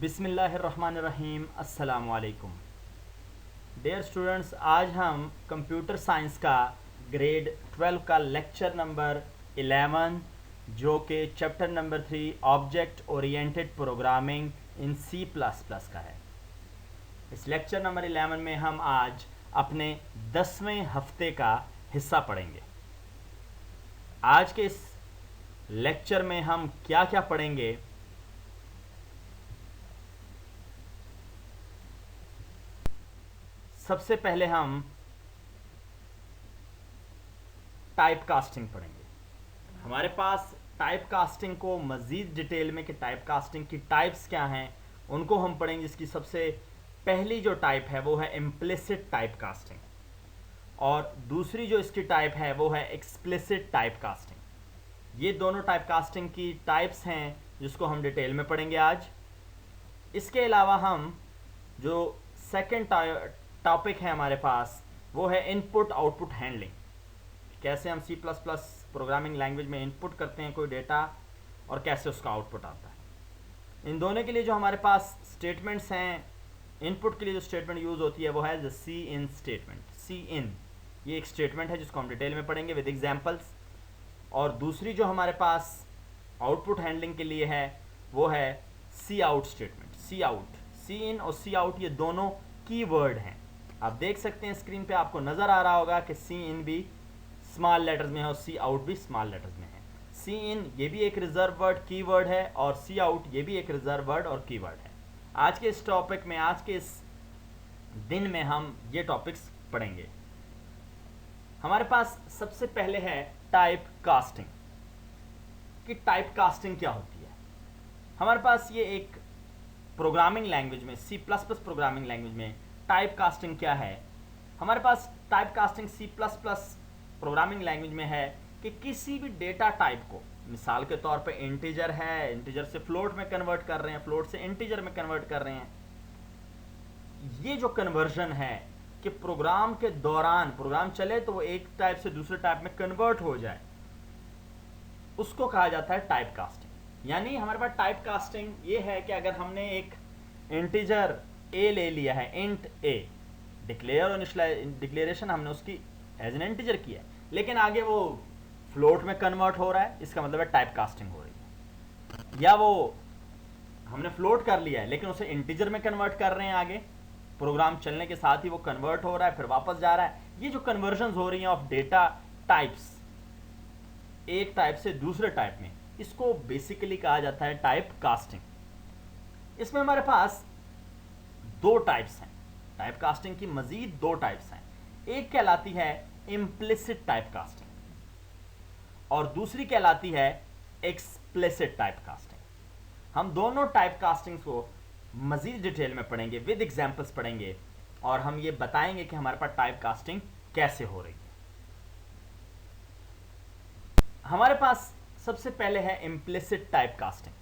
बिस्मिल्लाहिर्रहमानिर्रहीम। अस्सलामुअलैकुम dear students, आज हम कंप्यूटर साइंस का ग्रेड 12 का लेक्चर नंबर 11 जो कि chapter number 3 object oriented programming in C plus plus का है। इस लेक्चर नंबर 11 में हम आज अपने 10वें हफ्ते का हिस्सा पढ़ेंगे। आज के इस लेक्चर में हम क्या क्या पढ़ेंगे, सबसे पहले हम टाइप कास्टिंग पढ़ेंगे। हमारे पास टाइप कास्टिंग को मज़ीद डिटेल में कि टाइप कास्टिंग की टाइप्स क्या हैं उनको हम पढ़ेंगे। जिसकी सबसे पहली जो टाइप है वो है इम्प्लिसिट टाइप कास्टिंग और दूसरी जो इसकी टाइप है वो है एक्सप्लिसिट टाइप कास्टिंग। ये दोनों टाइप कास्टिंग की टाइप्स हैं जिसको हम डिटेल में पढ़ेंगे आज। इसके अलावा हम जो सेकेंड टॉपिक है हमारे पास वो है इनपुट आउटपुट हैंडलिंग। कैसे हम C plus plus programming language में इनपुट करते हैं कोई डेटा और कैसे उसका आउटपुट आता है। इन दोनों के लिए जो हमारे पास स्टेटमेंट्स हैं, इनपुट के लिए जो स्टेटमेंट यूज़ होती है वो है द सी इन स्टेटमेंट। सी इन ये एक स्टेटमेंट है जिसको हम डिटेल में पढ़ेंगे विद एग्जांपल्स। और दूसरी जो हमारे पास आउटपुट हैंडलिंग के लिए है वो है सी आउट स्टेटमेंट। सी आउट, सी इन और सी आउट ये दोनों कीवर्ड हैं। आप देख सकते हैं स्क्रीन पे, आपको नज़र आ रहा होगा कि सी इन भी स्मॉल लेटर्स में है और सी आउट भी स्मॉल लेटर्स में है। सी इन ये भी एक रिजर्व वर्ड कीवर्ड है और सी आउट ये भी एक रिजर्व वर्ड और कीवर्ड है। आज के इस टॉपिक में, आज के इस दिन में हम ये टॉपिक्स पढ़ेंगे। हमारे पास सबसे पहले है टाइप कास्टिंग कि टाइप कास्टिंग क्या होती है। हमारे पास ये एक प्रोग्रामिंग लैंग्वेज में, C plus plus programming language में टाइप कास्टिंग क्या है। हमारे पास type casting C plus plus programming language में है कि किसी भी डेटा टाइप को, मिसाल के तौर पे इंटीजर है, इंटीजर से फ्लोट में कन्वर्ट कर रहे हैं, फ्लोट से इंटीजर में कन्वर्ट कर रहे हैं। ये जो कन्वर्जन है कि प्रोग्राम के दौरान प्रोग्राम चले तो वो एक टाइप से दूसरे टाइप में कन्वर्ट हो जाए, उसको कहा जाता है टाइप कास्टिंग। यानी हमारे पास टाइप कास्टिंग ये है कि अगर हमने एक इंटीजर ए ले लिया है, इंट ए, डिक्लेयर और डिक्लेरेशन हमने उसकी एज एन इंटीजर किया है, लेकिन आगे वो फ्लोट में कन्वर्ट हो रहा है, इसका मतलब है टाइप कास्टिंग हो रही है। या वो हमने फ्लोट कर लिया है लेकिन उसे इंटीजर में कन्वर्ट कर रहे हैं, आगे प्रोग्राम चलने के साथ ही वो कन्वर्ट हो रहा है फिर वापस जा रहा है। ये जो कन्वर्जन हो रही हैं ऑफ डेटा टाइप्स एक टाइप से दूसरे टाइप में, इसको बेसिकली कहा जाता है टाइप कास्टिंग। इसमें हमारे पास दो टाइप्स हैं। टाइप कास्टिंग की मजीद दो टाइप्स हैं। एक कहलाती है इम्प्लिसिट टाइप कास्टिंग और दूसरी कहलाती है एक्सप्लिसिट टाइप कास्टिंग। हम दोनों टाइप कास्टिंग को मजीद डिटेल में पढ़ेंगे, विद एग्जांपल्स पढ़ेंगे और हम ये बताएंगे कि हमारे पास टाइप कास्टिंग कैसे हो रही है। हमारे पास सबसे पहले है इम्प्लिसिट टाइप कास्टिंग।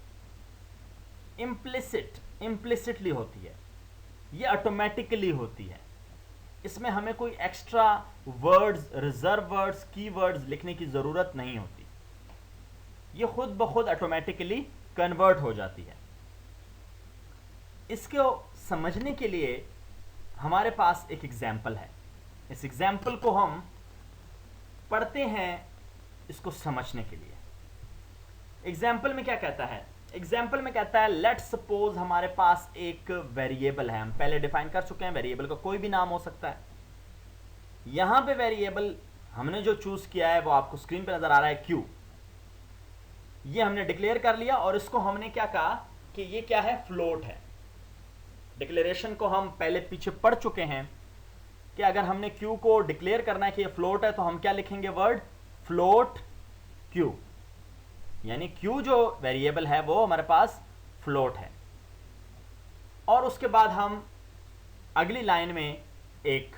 इम्प्लिसिटली होती है, ये ऑटोमेटिकली होती है। इसमें हमें कोई extra words, reserve words, keywords लिखने की ज़रूरत नहीं होती। ये खुद ब खुद ऑटोमेटिकली कन्वर्ट हो जाती है। इसको समझने के लिए हमारे पास एक एग्जाम्पल है। इस एग्जाम्पल को हम पढ़ते हैं इसको समझने के लिए। एग्जाम्पल में क्या कहता है? एग्जाम्पल में कहता है लेट्स सपोज हमारे पास एक वेरिएबल है। हम पहले डिफाइन कर चुके हैं, वेरिएबल का कोई भी नाम हो सकता है। यहां पे वेरिएबल हमने जो चूज किया है वो आपको स्क्रीन पे नजर आ रहा है, क्यू। ये हमने डिक्लेयर कर लिया और इसको हमने क्या कहा कि ये क्या है, फ्लोट है। डिक्लेरेशन को हम पहले पीछे पढ़ चुके हैं कि अगर हमने क्यू को डिक्लेयर करना है कि ये फ्लोट है तो हम क्या लिखेंगे, वर्ड फ्लोट क्यू। यानी क्यू जो वेरिएबल है वो हमारे पास फ्लोट है। और उसके बाद हम अगली लाइन में एक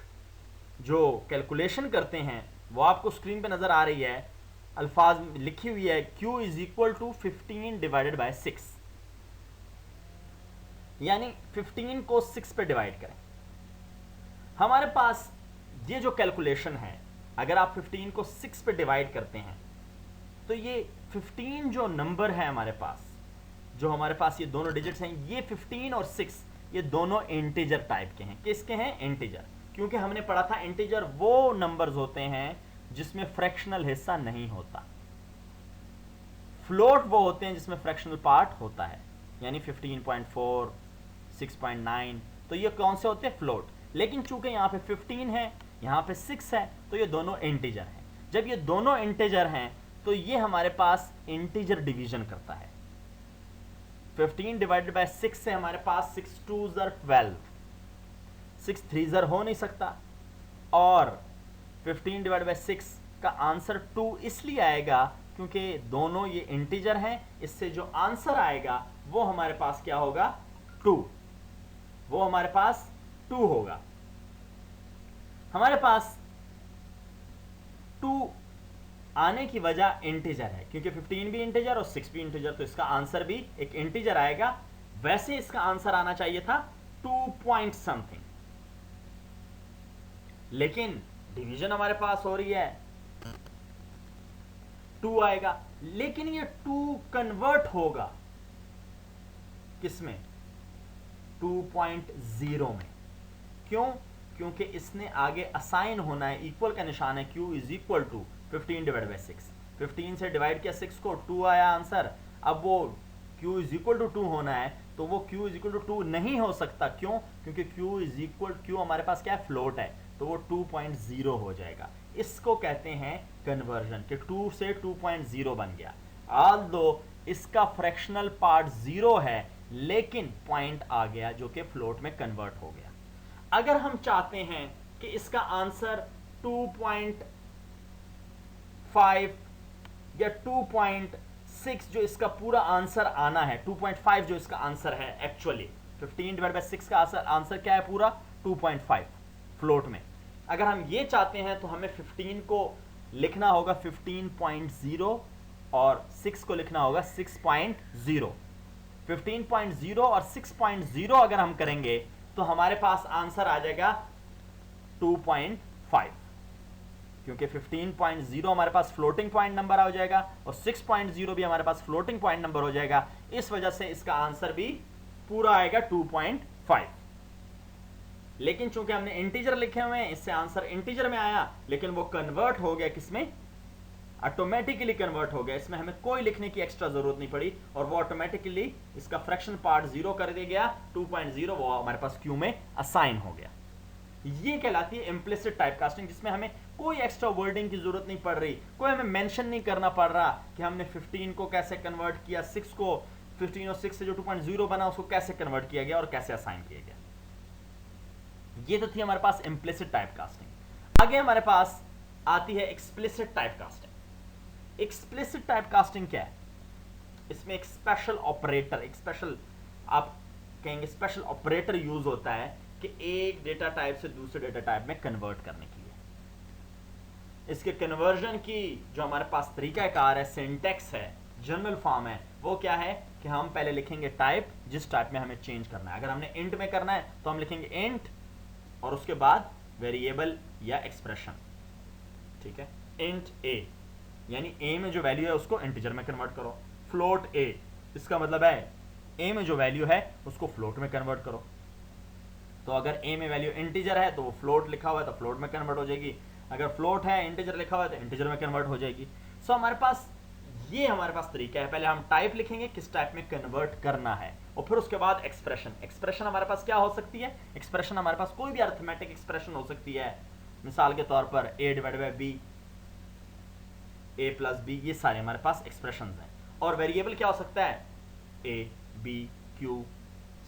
जो कैलकुलेशन करते हैं वो आपको स्क्रीन पे नजर आ रही है, अल्फाज लिखी हुई है, q is equal to 15 divided by 6। यानी 15 को 6 पे डिवाइड करें। हमारे पास ये जो कैलकुलेशन है, अगर आप 15 को 6 पे डिवाइड करते हैं तो ये 15 जो नंबर है हमारे पास, जो हमारे पास ये दोनों डिजिट्स हैं, ये 15 और 6 ये दोनों इंटीजर टाइप के हैं। किसके हैं? इंटीजर। क्योंकि हमने पढ़ा था इंटीजर वो नंबर्स होते हैं जिसमें फ्रैक्शनल हिस्सा नहीं होता, फ्लोट वो होते हैं जिसमें फ्रैक्शनल पार्ट होता है, यानी 15.4, 6.9, तो ये कौन से होते हैं? फ्लोट। लेकिन चूंकि यहाँ पे 15 है, यहाँ पे 6 है, तो ये दोनों इंटीजर हैं। जब ये दोनों इंटीजर हैं तो ये हमारे पास इंटीजर डिवीजन करता है। 15 डिवाइडेड बाय 6 से हमारे पास 6 2s are 12, 6 3s are हो नहीं सकता, और 15 डिवाइडेड बाय 6 का आंसर 2 इसलिए आएगा क्योंकि दोनों ये इंटीजर हैं। इससे जो आंसर आएगा वो हमारे पास क्या होगा? 2। वो हमारे पास 2 होगा। हमारे पास 2 आने की वजह इंटीजर है, क्योंकि 15 भी इंटीजर और 6 भी इंटीजर, तो इसका आंसर भी एक इंटीजर आएगा। वैसे इसका आंसर आना चाहिए था 2 पॉइंट समथिंग, लेकिन डिवीजन हमारे पास हो रही है, 2 आएगा। लेकिन ये 2 कन्वर्ट होगा किसमें? 2.0 में। क्यों? क्योंकि इसने आगे असाइन होना है, इक्वल का निशान है, q is equal to 15 divide by 6। 15 से डिवाइड किया 6 को, 2 आया आंसर। अब वो q इज इक्वल टू 2 होना है, तो वो q इज इक्वल टू 2 नहीं हो सकता। क्यों? क्योंकि q इज इक्वल, q हमारे पास क्या है? फ्लोट है, तो वो 2.0 हो जाएगा। इसको कहते हैं कन्वर्जन, कि 2 से 2.0 बन गया। ऑल्दो इसका फ्रैक्शनल पार्ट 0 है, लेकिन पॉइंट आ गया जो कि फ्लोट में कन्वर्ट हो गया। अगर हम चाहते हैं कि इसका आंसर 2.5 या 2.6 जो इसका पूरा आंसर आना है, 2.5 जो इसका आंसर है एक्चुअली, 15 डिवाइड बाई 6 का आंसर क्या है? पूरा 2.5 फ्लोट में। अगर हम ये चाहते हैं तो हमें 15 को लिखना होगा 15.0 और 6 को लिखना होगा 6.0। 15.0 और 6.0 अगर हम करेंगे तो हमारे पास आंसर आ जाएगा 2.5, क्योंकि 15.0 हमारे पास फ्लोटिंग पॉइंट नंबर आ जाएगा और 6.0 भी हमारे पास फ्लोटिंग पॉइंट नंबर हो जाएगा। इस वजह से इसका आंसर भी पूरा आएगा 2.5। लेकिन चूंकि हमने इंटीजर लिखे हुए हैं, इससे आंसर इंटीजर में आया, लेकिन वो कन्वर्ट हो गया किसमें? ऑटोमेटिकली कन्वर्ट हो गया। इसमें हमें कोई लिखने की एक्स्ट्रा जरूरत नहीं पड़ी, और वो ऑटोमेटिकली इसका फ्रैक्शन पार्ट 0 कर दे गया, 2.0 वो हमारे पास क्यू में असाइन हो गया। ये कहलाती है इम्प्लिसिट टाइपकास्टिंग, जिसमें हमें कोई एक्स्ट्रा वर्डिंग की जरूरत नहीं पड़ रही, कोई हमें मेंशन नहीं करना पड़ रहा कि हमने 15 को कैसे कन्वर्ट किया, 6 को, 15 और 6 से जो 2.0 बना उसको कैसे कन्वर्ट किया गया और कैसे असाइन किया गया। ये तो थी हमारे पास इम्प्लिसिट टाइपकास्टिंग। आगे हमारे पास आती है एक्सप्लिसिट टाइपकास्टिंग। एक्सप्लिसिट टाइपकास्टिंग क्या है? इसमें एक स्पेशल ऑपरेटर, एक स्पेशल, आप कहेंगे स्पेशल ऑपरेटर यूज होता है कि एक डेटा टाइप से दूसरे डेटा टाइप में कन्वर्ट करने के लिए। इसके कन्वर्जन की जो हमारे पास तरीकाकार है, सिंटैक्स है, जनरल फॉर्म है, वो क्या है कि हम पहले लिखेंगे टाइप, जिस टाइप में हमें चेंज करना है। अगर हमने इंट में करना है तो हम लिखेंगे इंट और उसके बाद वेरिएबल या एक्सप्रेशन, ठीक है। इंट ए यानी ए में जो वैल्यू है उसको इंटीजर में कन्वर्ट करो। फ्लोट ए, इसका मतलब है ए में जो वैल्यू है उसको फ्लोट में कन्वर्ट करो। तो अगर ए में वैल्यू इंटीजर है तो वो फ्लोट लिखा हुआ है तो फ्लोट में कन्वर्ट हो जाएगी, अगर फ्लोट है इंटीजर लिखा हुआ है तो इंटीजर में कन्वर्ट हो जाएगी। सो हमारे पास ये हमारे पास तरीका है, पहले हम टाइप लिखेंगे किस टाइप में कन्वर्ट करना है, और फिर उसके बाद एक्सप्रेशन। एक्सप्रेशन हमारे पास क्या हो सकती है? एक्सप्रेशन हमारे पास कोई भी अरिथमेटिक एक्सप्रेशन हो सकती है, मिसाल के तौर पर a divide by b, a plus b, ये सारे हमारे पास एक्सप्रेशंस हैं। और वेरिएबल क्या हो सकता है? a b q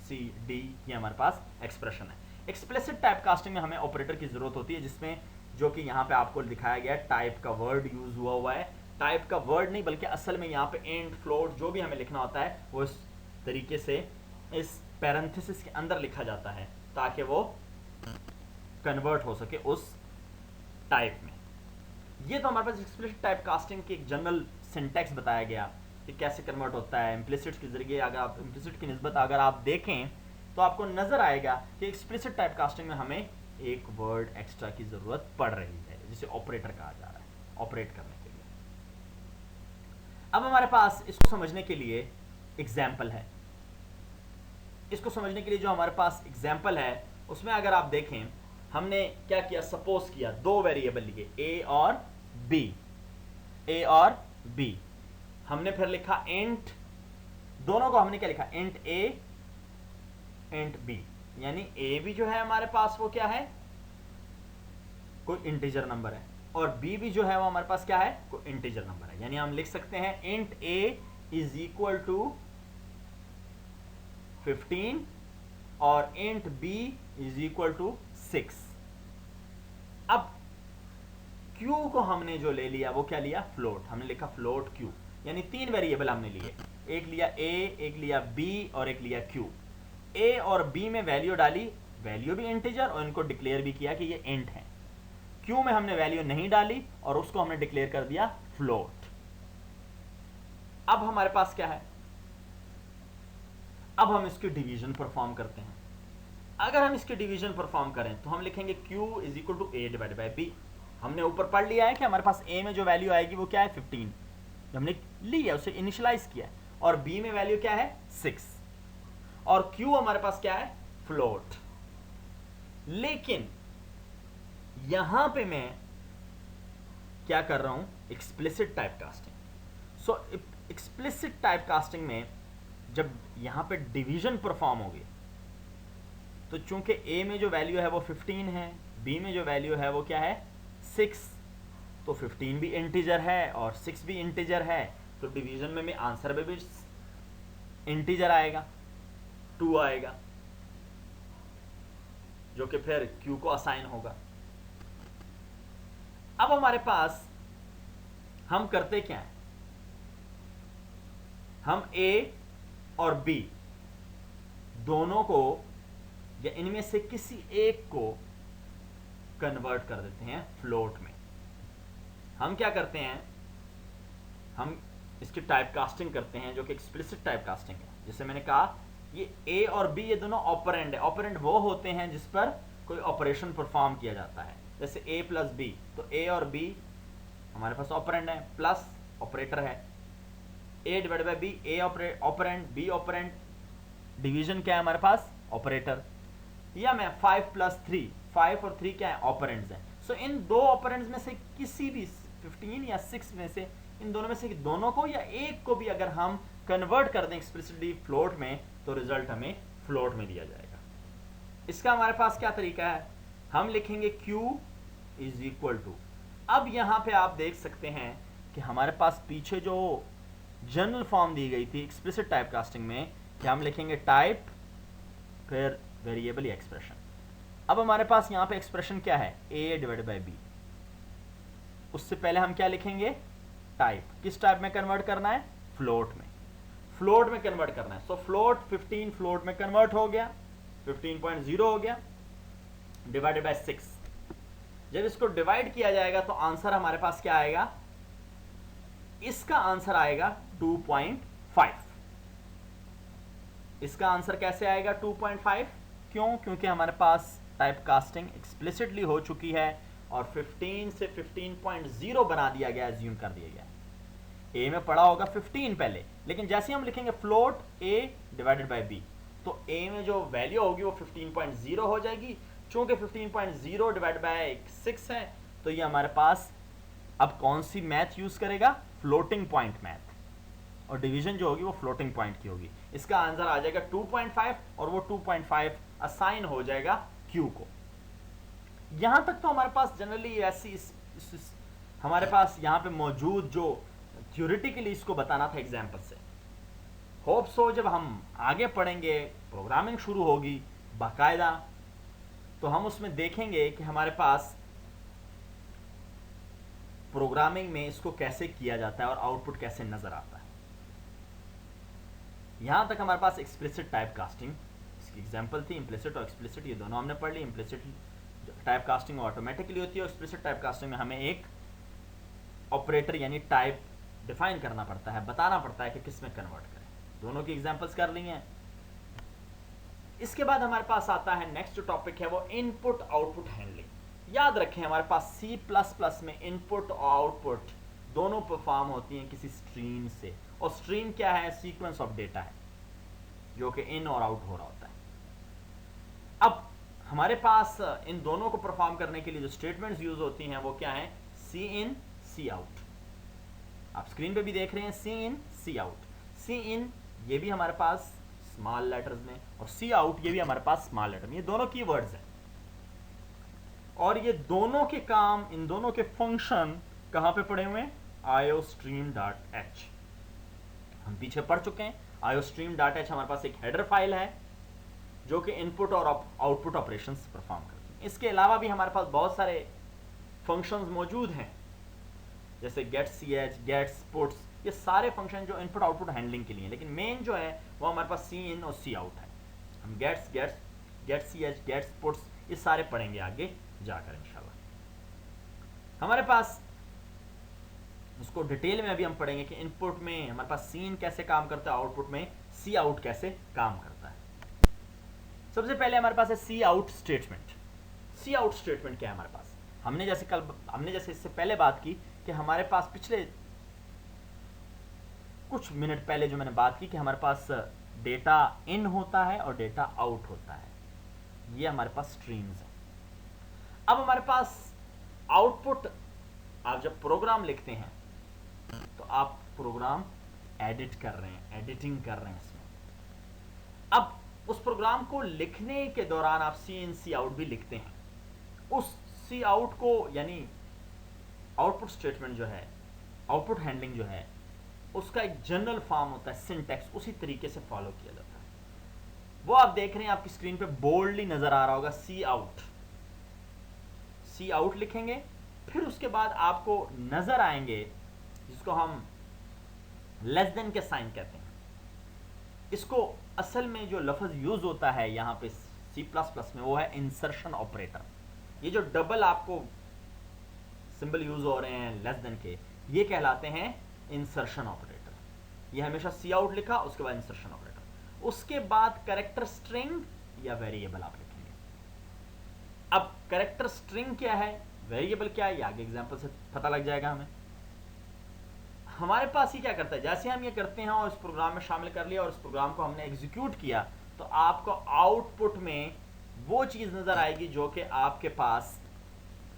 c d, ये हमारे पास एक्सप्रेशन है। एक्सप्लिसिट टाइपकास्टिंग में हमें ऑपरेटर की जरूरत होती है, जिसमें जो कि यहाँ पे आपको दिखाया गया है, टाइप का वर्ड यूज हुआ है। टाइप का वर्ड नहीं बल्कि असल में यहाँ पे इंट, फ्लोट जो भी हमें लिखना होता है वो इस तरीके से इस पैरेंथेसिस के अंदर लिखा जाता है ताकि वो कन्वर्ट हो सके उस टाइप में। ये तो हमारे पास एक्सप्लिसिट टाइपकास्टिंग की एक जनरल सिंटैक्स बताया गया कि कैसे कन्वर्ट होता है। इम्प्लिसिट के जरिए अगर आप इम्प्लिसिट की निस्बत अगर आप देखें तो आपको नजर आएगा कि एक्सप्लिसिट टाइपकास्टिंग में हमें एक वर्ड एक्स्ट्रा की जरूरत पड़ रही है, जिसे ऑपरेटर कहा जा रहा है, ऑपरेट करने के लिए। अब हमारे पास इसको समझने के लिए एग्जाम्पल है। इसको समझने के लिए जो हमारे पास एग्जाम्पल है उसमें अगर आप देखें, हमने क्या किया, सपोज किया दो वेरिएबल लिए ए और बी, ए और बी। हमने फिर लिखा इंट, दोनों को हमने क्या लिखा, इंट ए इंट बी, यानी ए भी जो है हमारे पास वो क्या है, कोई इंटीजर नंबर है, और बी भी जो है वो हमारे पास क्या है, कोई इंटीजर नंबर है। यानी हम लिख सकते हैं int a is equal to 15 और int b is equal to 6। अब क्यू को हमने जो ले लिया वो क्या लिया, फ्लोट। हमने लिखा फ्लोट क्यू, यानी तीन वेरिएबल हमने लिए, एक लिया ए, एक लिया बी और एक लिया क्यू। ए और बी में वैल्यू डाली, वैल्यू भी इंटीजर, और इनको डिक्लेयर भी किया कि ये इंट है। क्यू में हमने वैल्यू नहीं डाली और उसको हमने डिक्लेयर कर दिया फ्लोट। अब हमारे पास क्या है, अब हम इसकी डिवीजन परफॉर्म करते हैं। अगर हम इसकी डिवीजन परफॉर्म करें तो हम लिखेंगे q is equal to a divide by b. हमने ऊपर पढ़ लिया है कि हमारे पास a में जो वैल्यू आएगी वो क्या है, 15, जो हमने ली है उसे इनिशियलाइज किया है, और b में वैल्यू क्या है, 6, और q हमारे पास क्या है, फ्लोट। लेकिन यहां पे मैं क्या कर रहा हूं, एक्सप्लिसिट टाइप कास्टिंग। सो एक्सप्लिसिट टाइप कास्टिंग में जब यहां पे डिवीजन परफॉर्म होगी तो चूंकि a में जो वैल्यू है वो 15 है, b में जो वैल्यू है वो क्या है, 6, तो 15 भी इंटीजर है और 6 भी इंटीजर है, तो डिवीजन में आंसर में भी इंटीजर आएगा, 2 आएगा, जो कि फिर q को असाइन होगा। अब हमारे पास हम करते क्या है, हम a और b दोनों को या इनमें से किसी एक को कन्वर्ट कर देते हैं फ्लोट में। हम क्या करते हैं, हम इसकी टाइप कास्टिंग करते हैं जो कि एक्सप्लिसिट टाइप कास्टिंग है। जैसे मैंने कहा ये a और b ये दोनों ऑपरेंड है। ऑपरेंड वो होते हैं जिस पर कोई ऑपरेशन परफॉर्म किया जाता है, जैसे a प्लस b, तो a और b हमारे पास ऑपरेंड है, प्लस ऑपरेटर है, a divide by b, a operand, b operand, division क्या है हमारे पास, ऑपरेटर। या मैं 5 प्लस 3, 5 और 3 क्या है, ऑपरेंड्स हैं। सो इन दो ऑपरेंड्स में से किसी भी 15 या 6 में से, इन दोनों में से दोनों को या एक को भी अगर हम कन्वर्ट कर दें एक्सप्लिसिटली फ्लोट में, तो रिजल्ट हमें फ्लोट में दिया जाएगा। इसका हमारे पास क्या तरीका है, हम लिखेंगे q इज इक्वल टू, अब यहां पे आप देख सकते हैं कि हमारे पास पीछे जो जनरल फॉर्म दी गई थी एक्सप्लिसिट टाइप कास्टिंग में, कि हम लिखेंगे टाइप फिर वेरिएबल या एक्सप्रेशन। अब हमारे पास यहां पे एक्सप्रेशन क्या है, a डिवाइड बाई b। उससे पहले हम क्या लिखेंगे, टाइप। किस टाइप में कन्वर्ट करना है, फ्लोट में। फ्लोट में कन्वर्ट करना है। सो फ्लोट 15 फ्लोट में कन्वर्ट हो गया, 15.0 हो गया, डिवाइडेड बाय 6। जब इसको डिवाइड किया जाएगा तो आंसर हमारे पास क्या आएगा, इसका आंसर आएगा 2.5। इसका आंसर कैसे आएगा 2.5, क्यों, क्योंकि हमारे पास टाइप कास्टिंग एक्सप्लिसिटली हो चुकी है और 15 से 15.0 बना दिया गया, एज्यूम कर दिया गया। a में पढ़ा होगा 15 पहले, लेकिन जैसे ही हम लिखेंगे float a divided by b, तो a में जो वैल्यू होगी वो 15.0 हो जाएगी। चूंकि 15.0 डिवाइड बाय 6 है, तो ये हमारे पास अब कौन सी मैथ यूज करेगा, फ्लोटिंग पॉइंट मैथ, और डिवीजन जो होगी वो फ्लोटिंग पॉइंट की होगी। इसका आंसर आ जाएगा 2.5 और वो 2.5 असाइन हो जाएगा q को। यहां तक तो हमारे पास जनरली ऐसी हमारे पास यहां पे मौजूद जो थ्योरेटिकली इसको बताना था एग्जाम्पल से। होप सो जब हम आगे पढ़ेंगे, प्रोग्रामिंग शुरू होगी बाकायदा, तो हम उसमें देखेंगे कि हमारे पास प्रोग्रामिंग में इसको कैसे किया जाता है और आउटपुट कैसे नजर आता है। यहां तक हमारे पास एक्सप्लिसिट टाइप कास्टिंग, इसकी एग्जांपल थी इम्प्लिसिट और एक्सप्लिसिट, ये दोनों हमने पढ़ ली। इम्प्लिसिट टाइप कास्टिंग ऑटोमेटिकली होती है और एक्सप्लिसिट टाइप कास्टिंग में हमें एक ऑपरेटर यानी टाइप डिफाइन करना पड़ता है, बताना पड़ता है कि किस में कन्वर्ट करें। दोनों की एग्जांपल्स कर ली हैं। इसके बाद हमारे पास आता है नेक्स्ट जो टॉपिक है वो इनपुट आउटपुट हैंडलिंग। याद रखें हमारे पास C++ में इनपुट और आउटपुट दोनों परफॉर्म होती हैं किसी स्ट्रीम से, और स्ट्रीम क्या है, सीक्वेंस ऑफ डेटा है जो कि इन और आउट हो रहा होता है। अब हमारे पास इन दोनों को परफॉर्म करने के लिए जो स्टेटमेंट्स यूज होती हैं वो क्या है, सी इन सी आउट। आप स्क्रीन पे भी देख रहे हैं सी इन सी आउट। सी इन ये भी हमारे पास स्मॉल लेटर्स में और सी आउट ये भी हमारे पास स्मॉल लेटर में, ये दोनों कीवर्ड्स हैं और ये दोनों के काम, इन दोनों के फंक्शन कहां पे पड़े हुए हैं, iostream.h। हम पीछे पढ़ चुके हैं। iostream.h हमारे पास एक हेडर फाइल है जो कि इनपुट और आउटपुट ऑपरेशंस परफॉर्म करती है। इसके अलावा भी हमारे पास बहुत सारे फंक्शंस मौजूद हैं जैसे get c h, gets, puts, ये सारे फंक्शन जो इनपुट आउटपुट हैंडलिंग के लिए, लेकिन मेन जो है वो हमारे पास सी इन और सी आउट है। हम gets, get c h, gets, puts ये सारे पढ़ेंगे आगे जाकर इंशाल्लाह। हमारे पास उसको डिटेल में अभी हम पढ़ेंगे कि इनपुट में हमारे पास सी इन कैसे काम करता है, आउटपुट में सी आउट कैसे काम करता है। सबसे पहले हमारे पास है सी आउट स्टेटमेंट। सी आउट स्टेटमेंट क्या है हमारे पास, हमने जैसे इससे पहले बात की कि हमारे पास पिछले कुछ मिनट पहले जो मैंने बात की कि हमारे पास डेटा इन होता है और डेटा आउट होता है, ये हमारे पास स्ट्रीम्स है। अब हमारे पास आउटपुट, आप जब प्रोग्राम लिखते हैं तो आप प्रोग्राम एडिट कर रहे हैं, एडिटिंग कर रहे हैं इसमें। अब उस प्रोग्राम को लिखने के दौरान आप सी इन सी आउट भी लिखते हैं। उस सी आउट को यानी आउटपुट स्टेटमेंट जो है, आउटपुट हैंडलिंग जो है, उसका एक जनरल फॉर्म होता है, सिंटैक्स उसी तरीके से फॉलो किया जाता है। वो आप देख रहे हैं आपकी स्क्रीन पे बोल्डली नजर आ रहा होगा, सी आउट। सी आउट लिखेंगे, फिर उसके बाद आपको नजर आएंगे जिसको हम लेस देन के साइन कहते हैं। इसको असल में जो लफ्ज यूज होता है यहाँ पे C++ में वो है इंसर्शन ऑपरेटर। ये जो डबल आपको सिंबल यूज हो रहे हैं लेस देन के, ये कहलाते हैं इंसर्शन ऑपरेटर। ये हमेशा सी आउट लिखा, उसके बाद इंसर्शन ऑपरेटर, उसके बाद कैरेक्टर स्ट्रिंग या वेरिएबल आप लिखेंगे। अब कैरेक्टर स्ट्रिंग क्या है, वेरिएबल क्या है, ये आगे एग्जांपल से पता लग जाएगा हमें। हमारे पास ही क्या करता है, जैसे हम ये करते हैं और इस प्रोग्राम में शामिल कर लिया और इस प्रोग्राम को हमने एग्जीक्यूट किया, तो आपको आउटपुट में वो चीज नजर आएगी जो कि आपके पास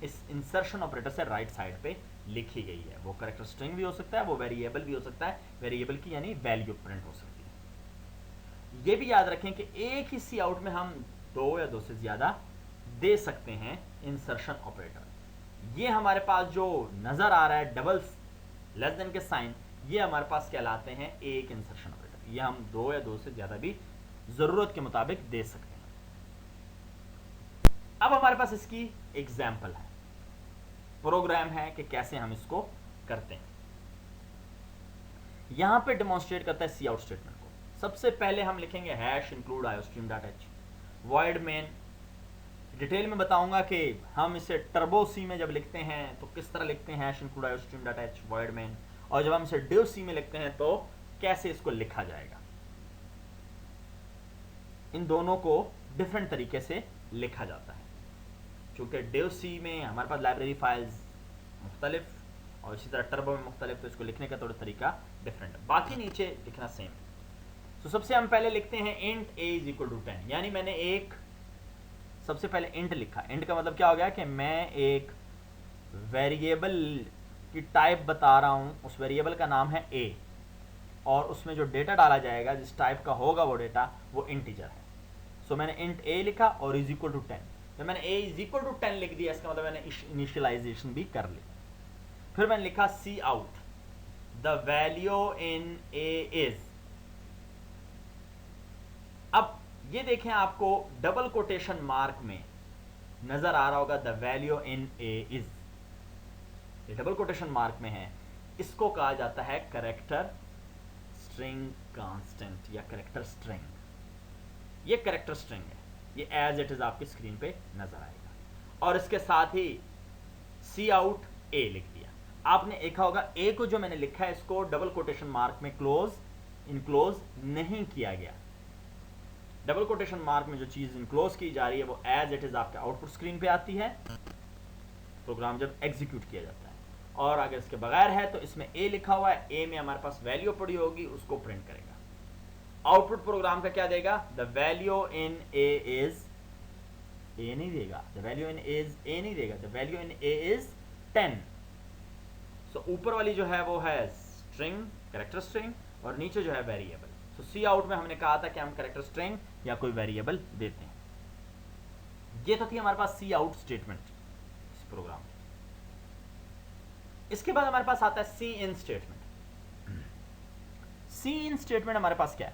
इस इंसर्शन ऑपरेटर से राइट साइड पे लिखी गई है। वो कैरेक्टर स्ट्रिंग भी हो सकता है, वो वेरिएबल भी हो सकता है, वेरिएबल की यानी वैल्यू प्रिंट हो सकती है। ये भी याद रखें कि एक ही सी आउट में हम दो या दो से ज्यादा दे सकते हैं इंसर्शन ऑपरेटर। ये हमारे पास जो नजर आ रहा है डबल लेस देन के साइन, ये हमारे पास कहलाते हैं एक इंसर्शन ऑपरेटर। ये हम दो या दो से ज्यादा भी जरूरत के मुताबिक दे सकते हैं। अब हमारे पास इसकी एग्जाम्पल है, प्रोग्राम है कि कैसे हम इसको करते हैं। यहां पे डेमोन्स्ट्रेट करता है सी आउट स्टेटमेंट को। सबसे पहले हम लिखेंगे hash include iostream.h void main। Detail में बताऊंगा कि हम इसे टर्बो सी में जब लिखते हैं तो किस तरह लिखते हैं hash include iostream.h void main, और जब हम इसे div सी में लिखते हैं तो कैसे इसको लिखा जाएगा। इन दोनों को डिफरेंट तरीके से लिखा जाता है, क्योंकि div सी में हमारे पास लाइब्रेरी फाइल्स मुख्तलिफ और इसी तरह टर्बो में मुख्तलिफ, तो इसको लिखने का थोड़ा तरीका डिफरेंट है, बाकी नीचे लिखना सेम है। तो सबसे हम पहले लिखते हैं int a is equal to 10, यानी मैंने एक सबसे पहले int लिखा। int का मतलब क्या हो गया कि मैं एक वेरिएबल की टाइप बता रहा हूं, उस वेरिएबल का नाम है a और उसमें जो डेटा डाला जाएगा जिस टाइप का होगा वो डेटा वो इंटीजर है। सो मैंने int a लिखा और इज इक्वल टू 10। जब मैंने a इज इक्वल टू 10 लिख दिया, इसका मतलब मैंने इनिशियलाइजेशन भी कर ली। फिर मैंने लिखा C out the value in a is. अब ये देखें, आपको डबल कोटेशन मार्क में नजर आ रहा होगा the value in a is, ये डबल कोटेशन मार्क में है। इसको कहा जाता है कैरेक्टर स्ट्रिंग कांस्टेंट या कैरेक्टर स्ट्रिंग। ये कैरेक्टर स्ट्रिंग है, ये एज इट इज आपकी स्क्रीन पे नजर आएगा। और इसके साथ ही सी आउट ए लिख दिया। आपने देखा होगा ए को जो मैंने लिखा है इसको डबल कोटेशन मार्क में क्लोज इनक्लोज नहीं किया गया। डबल कोटेशन मार्क में जो चीज इनक्लोज की जा रही है वो एज इट इज आपके आउटपुट स्क्रीन पे आती है प्रोग्राम जब एग्जीक्यूट किया जाता है। और अगर इसके बगैर है तो इसमें ए लिखा हुआ है, ए में हमारे पास वैल्यू पड़ी होगी, उसको प्रिंट करेगा। आउटपुट प्रोग्राम का क्या देगा, the value in a is, a नहीं देगा, the value in is a नहीं देगा, the value in a is 10। So ऊपर वाली जो है वो है स्ट्रिंग, कैरेक्टर स्ट्रिंग, और नीचे जो है वेरिएबल। सो सी आउट में हमने कहा था कि हम कैरेक्टर स्ट्रिंग या कोई वेरिएबल देते हैं। ये तो थी हमारे पास सी आउट स्टेटमेंट इस प्रोग्राम की। इसके बाद हमारे पास आता है सी इन स्टेटमेंट। सी इन स्टेटमेंट हमारे पास क्या है,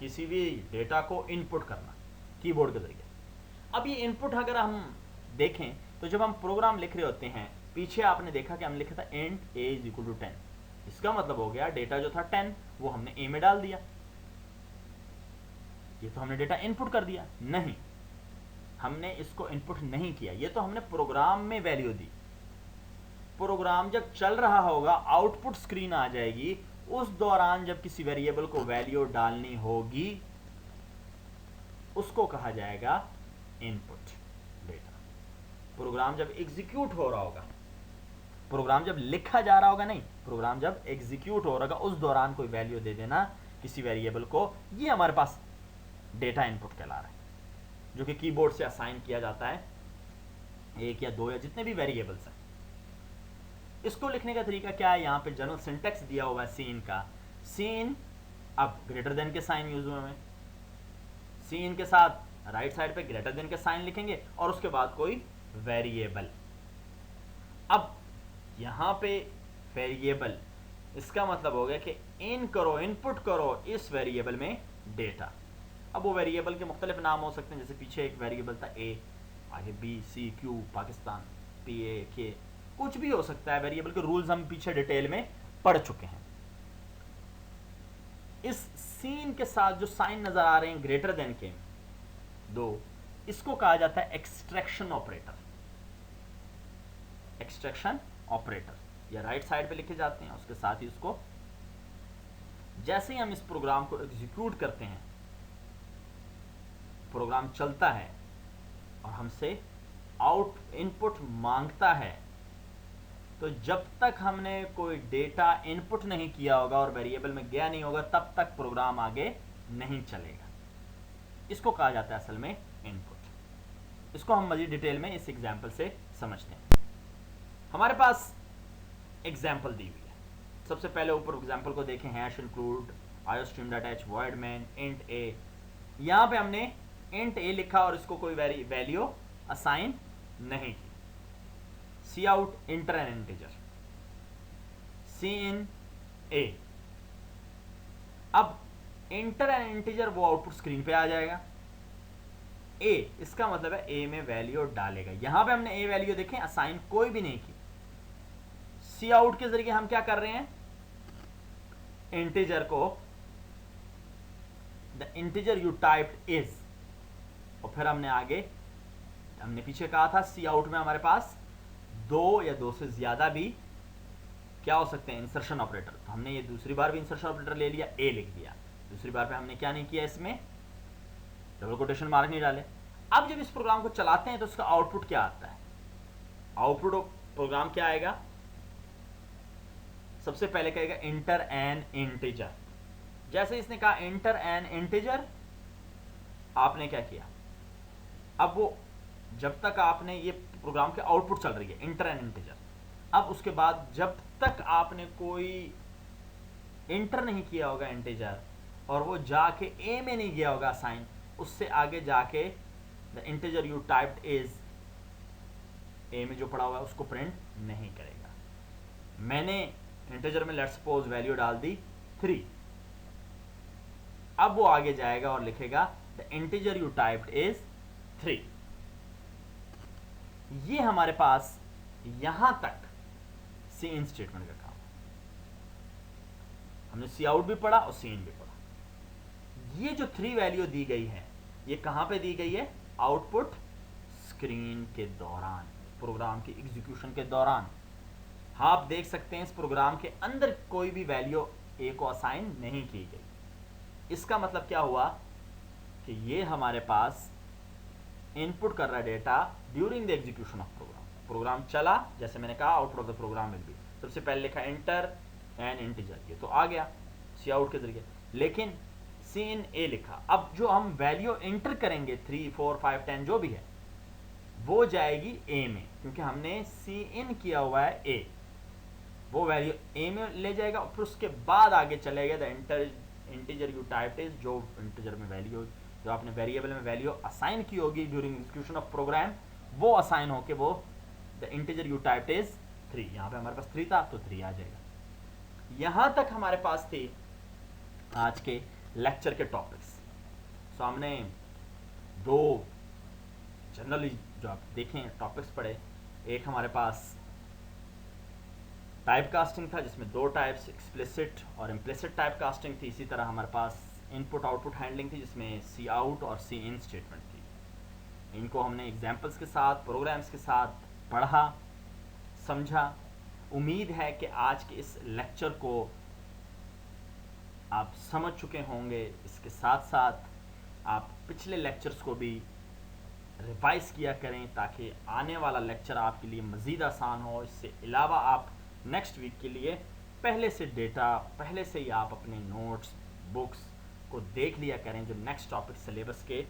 किसी भी डेटा को इनपुट करना कीबोर्ड के जरिए। अब ये इनपुट अगर हम देखें तो जब हम प्रोग्राम लिख रहे होते हैं, पीछे आपने देखा कि हमने लिखा था int a is equal to 10। इसका मतलब हो गया डेटा जो था 10 वो हमने ए में डाल दिया। ये तो हमने डेटा इनपुट कर दिया, नहीं, हमने इसको इनपुट नहीं किया, ये तो हमने प्रोग्राम में वैल्यू दी। प्रोग्राम जब चल रहा होगा, आउटपुट स्क्रीन आ जाएगी, उस दौरान जब किसी वेरिएबल को वैल्यू डालनी होगी उसको कहा जाएगा इनपुट डेटा। प्रोग्राम जब एग्जीक्यूट हो रहा होगा, प्रोग्राम जब लिखा जा रहा होगा नहीं, प्रोग्राम जब एग्जीक्यूट हो रहा होगा उस दौरान कोई वैल्यू दे देना किसी वेरिएबल को, ये हमारे पास डेटा इनपुट कहला रहा है, जो कि कीबोर्ड से असाइन किया जाता है, एक या दो या जितने भी वेरिएबल्स हैं। इसको लिखने का तरीका क्या है, यहाँ पे जनरल सिंटेक्स दिया हुआ है सीन का। सीन, अब ग्रेटर देन के साइन यूज हुए हैं, सीन के साथ राइट साइड पे ग्रेटर देन के साइन लिखेंगे और उसके बाद कोई वेरिएबल। अब यहाँ पे वेरिएबल, इसका मतलब हो गया कि इन करो, इनपुट करो इस वेरिएबल में डेटा। अब वो वेरिएबल के मुख्तलिफ नाम हो सकते हैं, जैसे पीछे एक वेरिएबल था ए, आगे b c q Pakistan, p a k, कुछ भी हो सकता है। वेरिएबल के रूल्स हम पीछे डिटेल में पढ़ चुके हैं। इस सीन के साथ जो साइन नजर आ रहे हैं ग्रेटर देन के दो, इसको कहा जाता है एक्सट्रैक्शन ऑपरेटर। एक्सट्रैक्शन ऑपरेटर या राइट साइड पे लिखे जाते हैं, उसके साथ ही उसको जैसे ही हम इस प्रोग्राम को एग्जीक्यूट करते हैं, प्रोग्राम चलता है और हमसे आउट इनपुट मांगता है, तो जब तक हमने कोई डेटा इनपुट नहीं किया होगा और वेरिएबल में गया नहीं होगा, तब तक प्रोग्राम आगे नहीं चलेगा। इसको कहा जाता है असल में इनपुट। इसको हम मजीद डिटेल में इस एग्जांपल से समझते हैं। हमारे पास एग्जांपल दी हुई है। सबसे पहले ऊपर एग्जांपल को देखें, hash include iostream.h void main int a। यहाँ पे हमने int a लिखा और इसको कोई वैल्यू असाइन नहीं की। सी आउट इंटर एन इंटीजर, सी इन ए। अब इंटर एन इंटीजर वो आउटपुट स्क्रीन पे आ जाएगा। ए, इसका मतलब है ए में वैल्यू डालेगा। यहां पे हमने ए वैल्यू देखें असाइन कोई भी नहीं की। सी आउट के जरिए हम क्या कर रहे हैं, इंटीजर को, the integer you typed is, और फिर हमने आगे, हमने पीछे कहा था सी आउट में हमारे पास दो या दो से ज्यादा भी क्या हो सकते हैं, इंसर्शन ऑपरेटर। तो हमने ये दूसरी बार भी इंसर्शन ऑपरेटर ले लिया, ए लिख दिया। दूसरी बार पे हमने क्या नहीं किया, इसमें डबल कोटेशन मार्क नहीं डाले। अब जब इस प्रोग्राम को चलाते हैं तो उसका आउटपुट क्या आता है, आउटपुट प्रोग्राम क्या आएगा, सबसे पहले कहेगा इंटर एन इंटीजर। जैसे इसने कहा इंटर एन इंटीजर, आपने क्या किया, अब वो जब तक आपने ये प्रोग्राम के आउटपुट चल रही है इंटर एन इंटीजर, अब उसके बाद जब तक आपने कोई इंटर नहीं किया होगा इंटीजर और वो जाके ए में नहीं गया होगा साइन, उससे आगे जाके the integer you typed is, a में जो पड़ा हुआ है उसको प्रिंट नहीं करेगा। मैंने इंटीजर में लेट्स सपोज वैल्यू डाल दी 3, अब वो आगे जाएगा और लिखेगा the integer you typed is 3। ये हमारे पास यहां तक सी इन स्टेटमेंट का काम है। हमने सी आउट भी पढ़ा और सी इन भी पढ़ा। ये जो 3 वैल्यू दी गई है, ये कहां पे दी गई है, आउटपुट स्क्रीन के दौरान, प्रोग्राम की एग्जीक्यूशन के दौरान। हाँ, आप देख सकते हैं इस प्रोग्राम के अंदर कोई भी वैल्यू ए को असाइन नहीं की गई। इसका मतलब क्या हुआ कि ये हमारे पास इनपुट कर रहा है data during the execution of program. Program चला, जैसे मैंने कहा output of the program will be, सबसे पहले लिखा एंटर एन इंटीजर, ये तो आ गया सी आउट के जरिए, लेकिन सी इन ए लिखा। अब जो हम वैल्यू एंटर करेंगे 3 4 5 10 जो भी है वो जाएगी ए में, क्योंकि हमने सी इन किया हुआ है ए, वो वैल्यू ए में ले जाएगा, फिर उसके बाद आगे चलेगा the integer you typed is, जो इंटीजर में वैल्यू, जो आपने वेरिएबल में वैल्यू असाइन की होगी ड्यूरिंग एग्जीक्यूशन ऑफ प्रोग्राम, वो असाइन होके वो the integer you typed is 3, यहाँ पे हमारे पास 3 था तो 3 आ जाएगा। यहाँ तक हमारे पास थे आज के लेक्चर के टॉपिक्स। सो हमने दो जनरली जो आप देखें टॉपिक्स पढ़े, एक हमारे पास टाइप कास्टिंग था जिसमें दो टाइप्स एक्सप्लिसिट और इम्प्लिसिट टाइप कास्टिंग थी, इसी तरह हमारे पास इनपुट आउटपुट हैंडलिंग थी जिसमें सी आउट और सी इन स्टेटमेंट थी। इनको हमने एग्जाम्पल्स के साथ प्रोग्राम्स के साथ पढ़ा समझा। उम्मीद है कि आज के इस लेक्चर को आप समझ चुके होंगे, इसके साथ साथ आप पिछले लेक्चर्स को भी रिवाइज किया करें ताकि आने वाला लेक्चर आपके लिए मज़ीद आसान हो। इससे अलावा आप नेक्स्ट वीक के लिए पहले से डेटा, पहले से ही आप अपने नोट्स बुक्स को देख लिया करें, जो नेक्स्ट टॉपिक सिलेबस के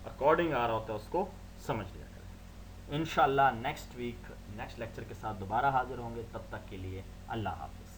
अकॉर्डिंग आ रहा होता है उसको समझ लिया करें। इंशाल्लाह नेक्स्ट वीक नेक्स्ट लेक्चर के साथ दोबारा हाजिर होंगे, तब तक के लिए अल्लाह हाफ़िज़।